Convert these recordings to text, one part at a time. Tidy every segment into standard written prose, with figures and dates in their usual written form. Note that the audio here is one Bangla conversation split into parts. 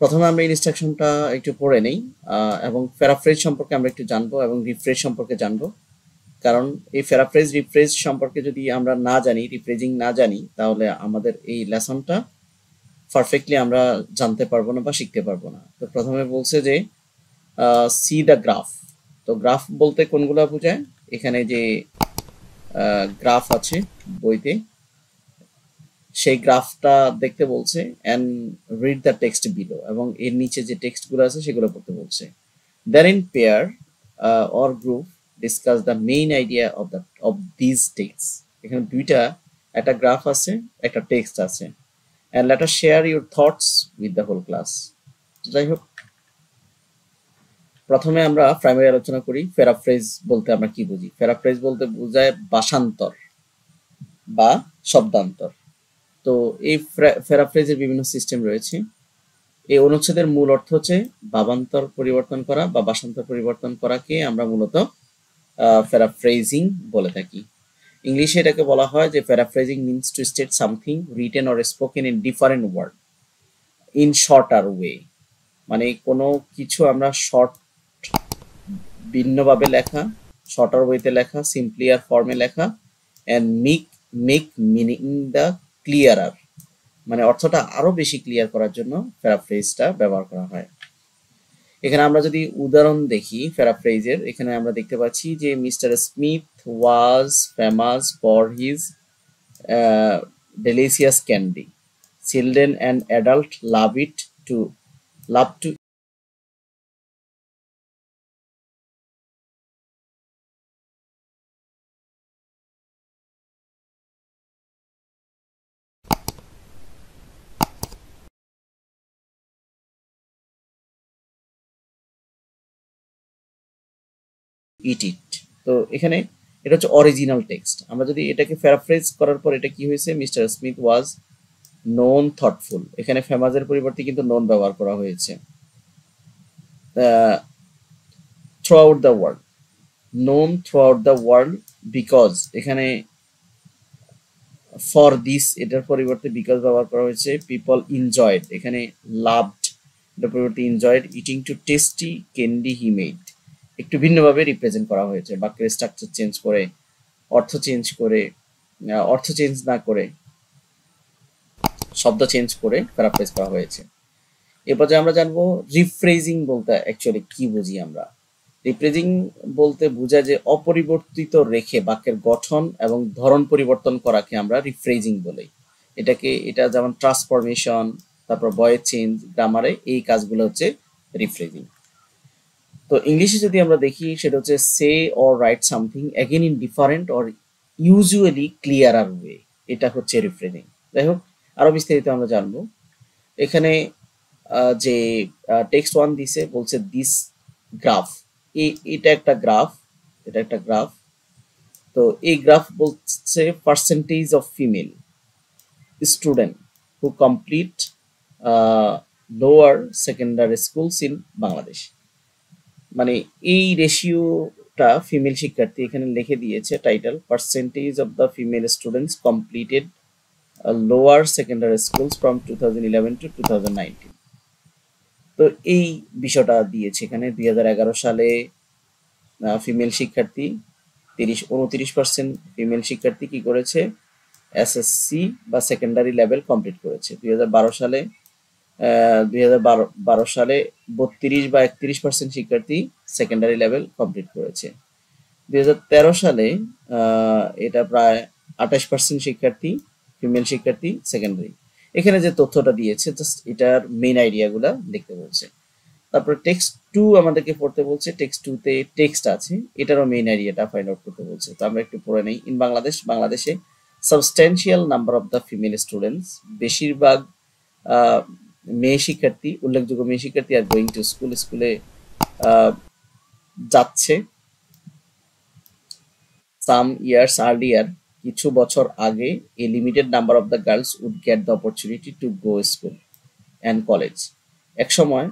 প্রথমে আমরা ইনস্ট্রাকশনটা একটু পড়ে নেই এবং প্যারাফ্রেজ সম্পর্কে আমরা একটু জানবো এবং রিফ্রেজ সম্পর্কে জানবো। কারণ এই প্যারাফ্রেজ রিফ্রেজ সম্পর্কে যদি আমরা না জানি, রিফ্রেজিং না জানি, তাহলে আমাদের এই লেসনটা পারফেক্টলি আমরা জানতে পারবো না বা শিখতে পারবো না। তো প্রথমে বলছে যে সি দ্য গ্রাফ। তো গ্রাফ বলতে কোনগুলো বোঝায়? এখানে যে গ্রাফ আছে বইতে, সেই গ্রাফটা দেখতে বলছে and read the text below, এবং এর নিচে যে টেক্সটগুলো আছে সেগুলো পড়তে বলছে। Therein pair or group discuss the main idea of these texts. এখানে দুইটা, একটা গ্রাফ আছে, একটা টেক্সট আছে, and let us share your thoughts with the whole class. যাই হোক, প্রথমে আমরা প্রাইমারি আলোচনা করি। প্যারাফ্রেজ বলতে আমরা কি বুঝি? প্যারাফ্রেজ বলতে বোঝায় ভাষান্তর বা শব্দান্তর। তো এই প্যারাফ্রেজের বিভিন্ন সিস্টেম রয়েছে। এই অনুচ্ছেদের মূল অর্থ হচ্ছে ভাবান্তর পরিবর্তন করা বা ভাষান্তর পরিবর্তন করাকে আমরা মূলত প্যারাফ্রেজিং বলে থাকি। ইংলিশে এটাকে বলা হয় যে paraphrasing means to state something written or spoken in different word in shorter way. মানে কোনো কিছু আমরা ভিন্নভাবে লেখা, শর্টার ওয়েতে লেখা, সিম্পলিয়ার ফর্মে লেখা, অ্যান্ড মেক মিনিং দ্য ক্লিয়ারার, মানে অর্থটা আরো বেশি ক্লিয়ার করার জন্য প্যারাফ্রেজটা ব্যবহার করা হয়। এখানে আমরা যদি উদাহরণ দেখি প্যারাফ্রেজের, এখানে আমরা দেখতে পাচ্ছি যে mister Smith was famous for his delicious candy. Children and adults love to eat it. তো এখানে এটা হচ্ছে অরিজিনাল টেক্সট। আমরা যদি এটাকে প্যারাফ্রেজ করার পর এটা কি হয়েছে, mister Smith was known thoughtful, এখানে ফেমাসের পরিবর্তে কিন্তু নোন ব্যবহার করা হয়েছে। Through out the world, known through out the world, because এখানে ফর দিস এটার পরিবর্তে বিকজ ব্যবহার করা হয়েছে। পিপল এনজয়েড, এখানে লাভড এটার পরিবর্তে enjoyed eating two tasty candy he made. একটু ভিন্নভাবে রিপ্রেজেন্ট করা হয়েছে, বাক্যের স্ট্রাকচার চেঞ্জ করে, অর্থ চেঞ্জ করে, অর্থ চেঞ্জ না করে, শব্দ চেঞ্জ করে প্যারাফ্রেজ করা হয়েছে। এরপর যে আমরা জানবো রিফ্রেজিং বলতে অ্যাকচুয়ালি কি বুঝি আমরা। রিফ্রেজিং বলতে বোঝায় যে অপরিবর্তিত রেখে বাক্যের গঠন এবং ধরন পরিবর্তন করাকে আমরা রিফ্রেজিং বলি। এটা যেমন ট্রান্সফরমেশন, তারপর ভয়েস চেঞ্জ, গ্রামারে এই কাজগুলো হচ্ছে রিফ্রেজিং। তো ইংলিশে যদি আমরা দেখি সেটা হচ্ছে সে or right something again in different or usually ক্লিয়ারার way, এটা হচ্ছে রিফ্রেজিং। যাই হোক, আরো বিস্তারিত আমরা জানবো। এখানে যে টেক্সট ওয়ান দিছে বলছে দিস গ্রাফ, এটা একটা গ্রাফ, এটা একটা গ্রাফ। তো এই গ্রাফ বলছে percentage of female student who complete lower secondary schools in Bangladesh. মানে এই রেশিওটা ফিমেল শিক্ষার্থী এখানে লিখে দিয়েছে title, percentage of the female students completed lower secondary schools from 2011 to 2019। তো এই বিষয়টা দিয়েছে এখানে। 2011 সালে ফিমেল শিক্ষার্থী 29% ফিমেল শিক্ষার্থী কি করেছে, এসএসসি বা সেকেন্ডারি লেভেল কমপ্লিট করেছে। 2012 সালে 32 বা 31% শিক্ষার্থী সেকেন্ডারি লেভেল কমপ্লিট করেছে। 2013 সালে এটা প্রায় 28% শিক্ষার্থী ফিমেল শিক্ষার্থী সেকেন্ডারি। এখানে যে তথ্যটা দিয়েছে জাস্ট এটার মেইন আইডিয়াগুলা লিখতে বলছে। তারপরে টেক্সট টু আমাদেরকে পড়তে বলছে। টেক্সট টু তে টেক্সট আছে, এটারও মেইন আইডিয়াটা ফাইন্ড আউট করতে বলছে। তো আমরা একটু পড়ে নেই। ইন বাংলাদেশে substantial number of the female students, বেশিরভাগ মেয়ে শিক্ষার্থী, উল্লেখযোগ্য মেয়ে শিক্ষার্থী আর গোয়িং টু স্কুলে যাচ্ছে। সাম ইয়ার্স আর্লিয়ার, কিছু বছর আগে, a limited number of the girls would get the opportunity to go school and college. এক সময়,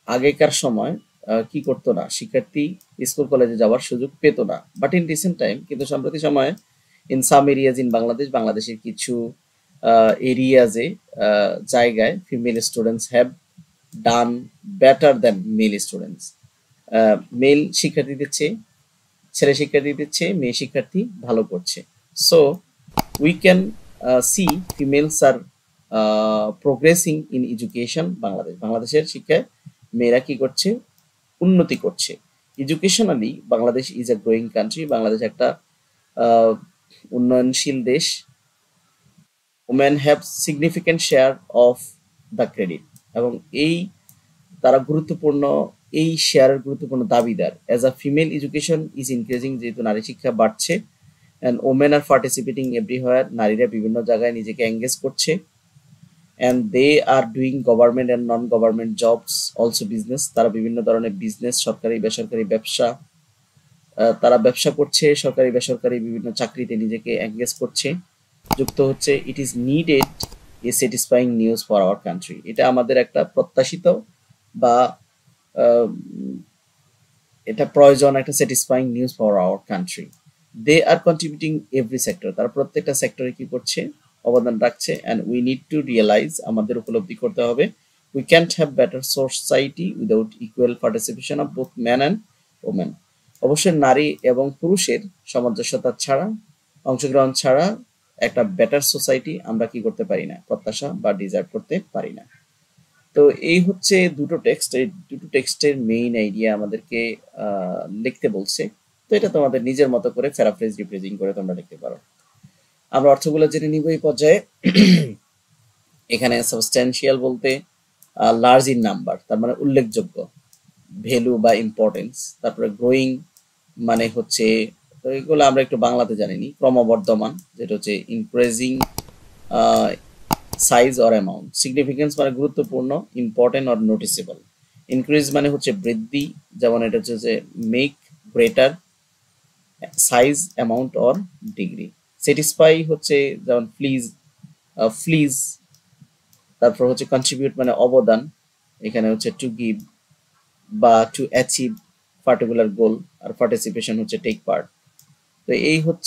আগেকার সময় কি করতো না, শিক্ষার্থী স্কুল কলেজে যাওয়ার সুযোগ পেত না। বাট ইন রিসেন্ট টাইম, কিন্তু সাম্প্রতিক সময়ে, ইন সাম এরিয়াজ ইন বাংলাদেশের কিছু এরিয়াজে জায়গায় female students have done better than male students. Male শিক্ষার্থীদের চেয়ে ছেলে শিক্ষার্থীদের চেয়ে মেয়ে শিক্ষার্থী ভালো করছে। So we can see females are progressing in education বাংলাদেশের শিক্ষায় মেয়েরা কি করছে, উন্নতি করছে। Educationally Bangladesh is a growing country, Bangladesh একটা উন্নয়নশীল দেশ। Women have significant share of the credit, এবং তারা গুরুত্বপূর্ণ, এই শেয়ারের গুরুত্বপূর্ণ দাবিদার। As a female education is increasing, যেহেতু নারী শিক্ষা বাড়ছে। And women are participating everywhere, নারীরা বিভিন্ন জায়গায় নিজেকে এঙ্গেজ করছে। And they are doing government and non government jobs also business, তারা বিভিন্ন ধরনের বিজনেস, সরকারি বেসরকারি ব্যবসা, তারা ব্যবসা করছে, সরকারি বেসরকারি বিভিন্ন চাকরিতে নিজেকে এঙ্গেজ করছে, যুক্ত হচ্ছে। It is needed a satisfying news for our country, এটা আমাদের একটা প্রত্যাশিত বা এটা প্রয়োজন, একটা satisfying news for our country. They are contributing every sector, তারা প্রত্যেকটা সেক্টরে কি করছে, অবদান রাখছে। And we need to realise, আমাদের উপলব্ধি করতে হবে, we can't have better society without equal participation of both man and women. অবশ্যই নারী এবং পুরুষের সামঞ্জস্যতা ছাড়া, অংশগ্রহণ ছাড়া একটা বেটার সোসাইটি আমরা কি করতে পারি না, প্রত্যাশা বা ডিজার্ভ করতে পারি না। তো এই হচ্ছে দুটো টেক্সট, এই দুটো টেক্সটের মেইন আইডিয়া আমাদেরকে লিখতে বলছে। তো এটা তোমাদের নিজের মতো করে প্যারাফ্রেজ রিপ্রেজেন্ট করে তোমরা লিখতে পারো। আমরা অর্থগুলো জেনে নিব এই পর্যায়ে। এখানে সাবস্ট্যান্সিয়াল বলতে লার্জ ইন নাম্বার, তার মানে উল্লেখযোগ্য, ভ্যালু বা ইম্পর্টেন্স। তারপরে গ্রোয়িং মানে হচ্ছে, তো এগুলো আমরা একটু বাংলাতে জানিনি, ক্রমবর্ধমান, যেটা হচ্ছে increasing size or amount. Significance মানে গুরুত্বপূর্ণ, ইম্পর্টেন্ট অর নোটিসেবল। ইনক্রিজ মানে হচ্ছে বৃদ্ধি, যেমন এটা হচ্ছে যে make greater, size amount or degree. Satisfy হচ্ছে যেমন ফ্লিজ। তারপর হচ্ছে কন্ট্রিবিউট মানে অবদান, এখানে হচ্ছে টু গিভ বা টু অ্যাচিভ পার্টিকুলার গোল, আর পার্টিসিপেশন হচ্ছে টেক পার্ট। তো এই হচ্ছে